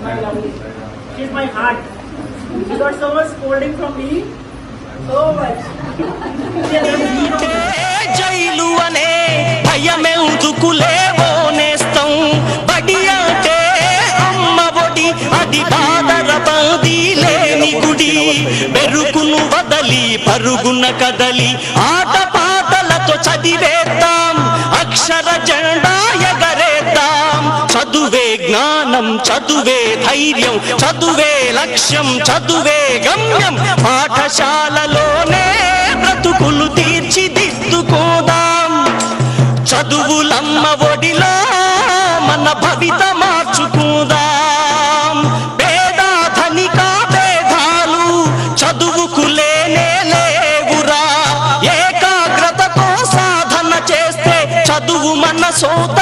my lovely. She's my heart. She got so much scolding from me. So much. Jail అనే భయమెందుకులేవో నేస్తం బడి అంటే అమ్మ ఒడి అది బాదర బందీ లేని గుడి మెరుకును వదలి పరుగున కదలి ఆట పాటలతో చదివేద్దాం అక్షర జెండా ఎగరేద్దాం చదువే జ్ఞానం చదువే ధైర్యం చదువే లక్ష్యం చదువే గమ్యం పాఠశాలలోనే బ్రతుకులు తీర్చిదిద్దుకోదాం చదువులమ్మ ఒడిలో మన భవిత మార్చుకుందాం పేద ధనిక భేదాలు చదువుకు లేనే లేవురా ఏకాగ్రతతో సాధన చేస్తే చదువు మన సోద